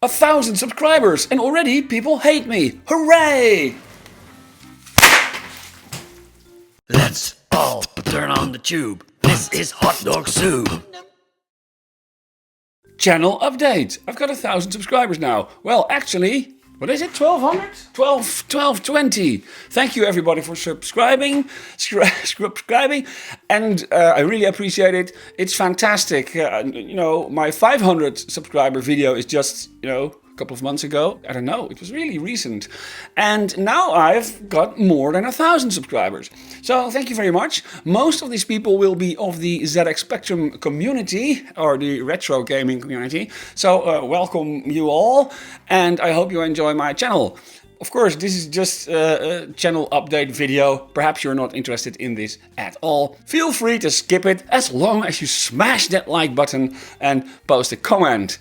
1,000 subscribers and already people hate me. Hooray! Let's all turn on the tube. This is hot dog soup. Channel update. I've got 1,000 subscribers now. Well, actually, what is it? 1,200? 1220. Thank you everybody for subscribing. And I really appreciate it. It's fantastic. You know, my 500 subscriber video is just, you know, a couple of months ago. I don't know, it was really recent. And now I've got more than 1,000 subscribers. So thank you very much. Most of these people will be of the ZX Spectrum community, or the retro gaming community. So welcome you all, and I hope you enjoy my channel. Of course, this is just a channel update video. Perhaps you're not interested in this at all. Feel free to skip it as long as you smash that like button and post a comment,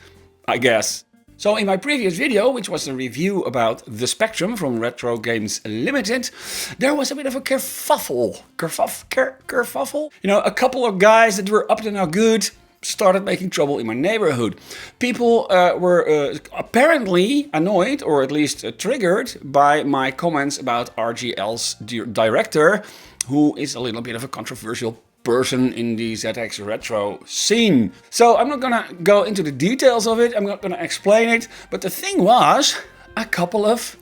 I guess. So in my previous video, which was a review about the Spectrum from Retro Games Limited, there was a bit of a kerfuffle. Kerfuffle? You know, a couple of guys that were up to no good started making trouble in my neighborhood. People were apparently annoyed, or at least triggered, by my comments about RGL's director, who is a little bit of a controversial person in the ZX Retro scene. So I'm not gonna go into the details of it, I'm not gonna explain it, but the thing was, a couple of,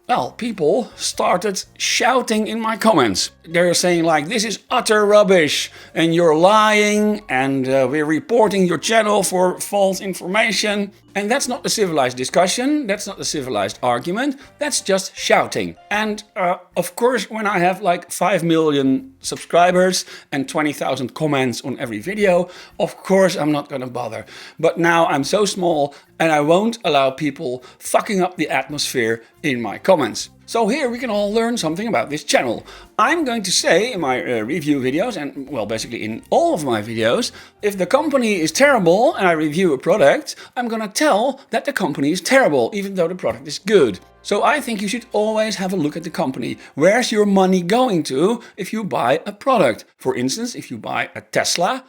well, people started shouting in my comments. They're saying like, this is utter rubbish, and you're lying, and we're reporting your channel for false information. And that's not a civilized discussion, that's not a civilized argument, that's just shouting. And of course, when I have like 5 million subscribers and 20,000 comments on every video, of course I'm not gonna bother. But now I'm so small and I won't allow people fucking up the atmosphere in my comments. So here we can all learn something about this channel. I'm going to say in my review videos, and well, basically in all of my videos, if the company is terrible and I review a product, I'm gonna tell that the company is terrible, even though the product is good. So I think you should always have a look at the company. Where's your money going to if you buy a product? For instance, if you buy a Tesla,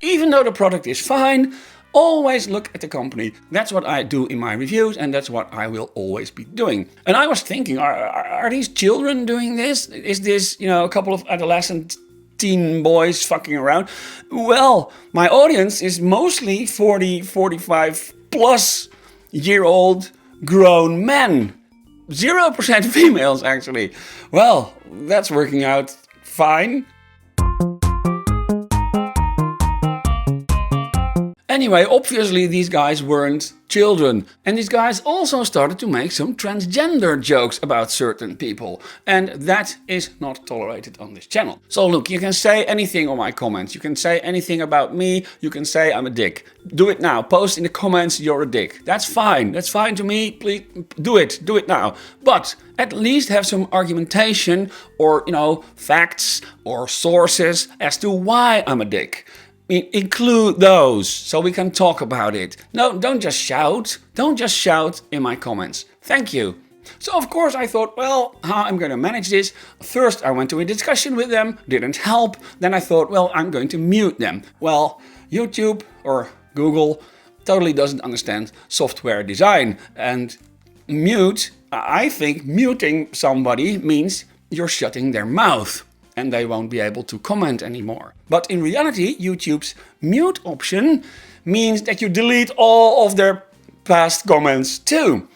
even though the product is fine, always look at the company. That's what I do in my reviews, and that's what I will always be doing. And I was thinking, are these children doing this? Is this, you know, a couple of adolescent teen boys fucking around? Well, my audience is mostly 40, 45 plus year old grown men. 0% females, actually. Well, that's working out fine. Anyway, obviously these guys weren't children. And these guys also started to make some transgender jokes about certain people. And that is not tolerated on this channel. So look, you can say anything on my comments. You can say anything about me. You can say I'm a dick. Do it now. Post in the comments you're a dick. That's fine. That's fine to me. Please do it. Do it now. But at least have some argumentation or, you know, facts or sources as to why I'm a dick. Include those so we can talk about it. No, don't just shout. Don't just shout in my comments. Thank you. So of course I thought, well, how I'm going to manage this? First I went to a discussion with them, didn't help. Then I thought, well, I'm going to mute them. Well, YouTube or Google totally doesn't understand software design. And mute, I think muting somebody means you're shutting their mouth, and they won't be able to comment anymore. But in reality, YouTube's mute option means that you delete all of their past comments too.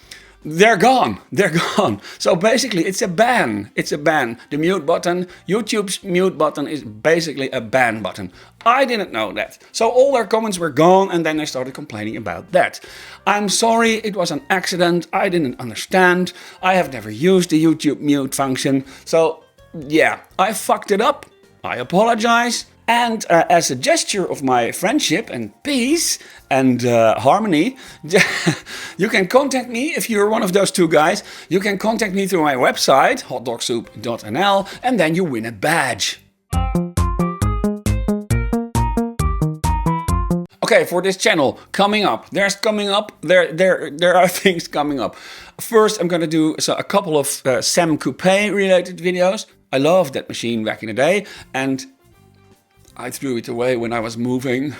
They're gone. They're gone. So basically it's a ban. It's a ban. The mute button, YouTube's mute button is basically a ban button. I didn't know that. So all their comments were gone, and then they started complaining about that. I'm sorry, it was an accident. I didn't understand. I have never used the YouTube mute function. So yeah, I fucked it up. I apologize. And as a gesture of my friendship and peace and harmony, you can contact me if you're one of those two guys. You can contact me through my website, hotdogsoup.nl, and then you win a badge. Okay, for this channel, coming up, there are things coming up. First, I'm gonna do a couple of Sam Coupe related videos. I loved that machine back in the day, and I threw it away when I was moving.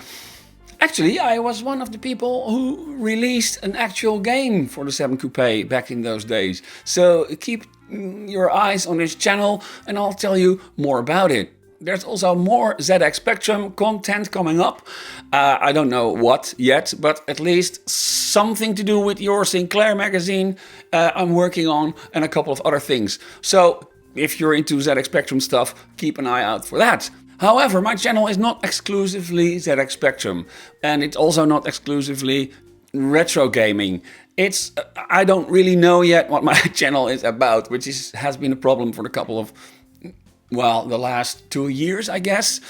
Actually, I was one of the people who released an actual game for the 7 Coupe back in those days. So keep your eyes on this channel and I'll tell you more about it. There's also more ZX Spectrum content coming up. I don't know what yet, but at least something to do with your Sinclair magazine I'm working on, and a couple of other things. So if you're into ZX Spectrum stuff, keep an eye out for that. However, my channel is not exclusively ZX Spectrum, and it's also not exclusively retro gaming. I don't really know yet what my channel is about, which has been a problem for a couple of, well, the last 2 years, I guess.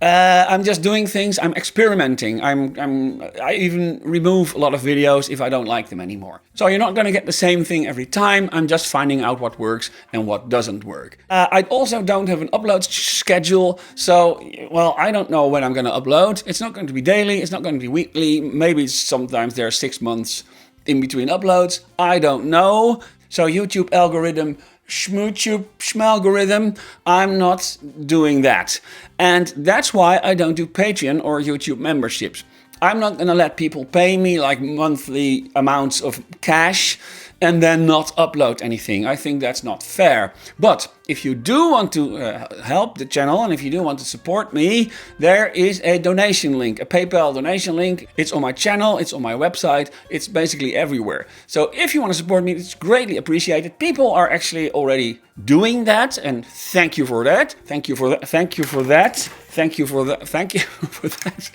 I'm just doing things. I'm experimenting. I even remove a lot of videos if I don't like them anymore. So you're not going to get the same thing every time. I'm just finding out what works and what doesn't work. I also don't have an upload schedule. So, well, I don't know when I'm going to upload. It's not going to be daily. It's not going to be weekly. Maybe sometimes there are 6 months in between uploads. I don't know. So YouTube algorithm, schmalgorithm, I'm not doing that. And that's why I don't do Patreon or YouTube memberships. I'm not gonna let people pay me like monthly amounts of cash and then not upload anything. I think that's not fair. But if you do want to help the channel and if you do want to support me, there is a donation link, a PayPal donation link. It's on my channel, it's on my website, it's basically everywhere. So if you want to support me, it's greatly appreciated. People are actually already doing that, and thank you for that. Thank you for that. Thank you for that. Thank you for that. Thank you for that.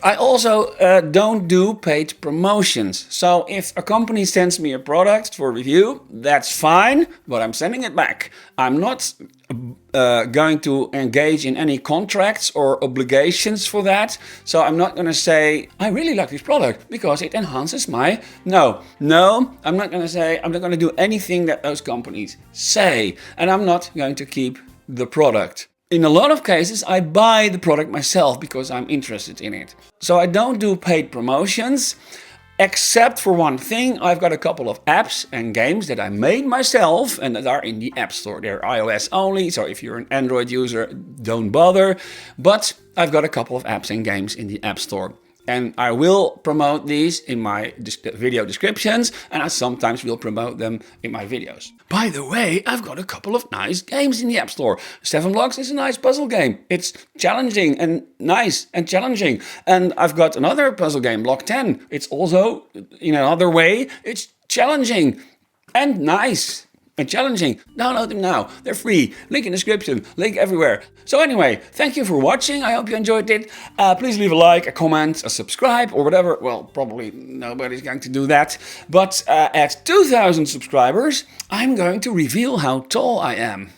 I also don't do paid promotions. So if a company sends me a product for review, that's fine, but I'm sending it back. I'm not going to engage in any contracts or obligations for that. So I'm not going to say, I really like this product because it enhances my... No, I'm not going to say, I'm not going to do anything that those companies say. And I'm not going to keep the product. In a lot of cases, I buy the product myself because I'm interested in it. So I don't do paid promotions, except for one thing. I've got a couple of apps and games that I made myself and that are in the App Store. They're iOS only, so if you're an Android user, don't bother. But I've got a couple of apps and games in the App Store. And I will promote these in my video descriptions, and I sometimes will promote them in my videos. By the way, I've got a couple of nice games in the App Store. 7Bloks is a nice puzzle game. It's challenging and nice and challenging. And I've got another puzzle game, Block 10. It's also, in another way, it's challenging and nice. And challenging. Download them now. They're free. Link in the description. Link everywhere. So anyway, thank you for watching. I hope you enjoyed it. Please leave a like, a comment, a subscribe, or whatever. Well, probably nobody's going to do that. But at 2,000 subscribers, I'm going to reveal how tall I am.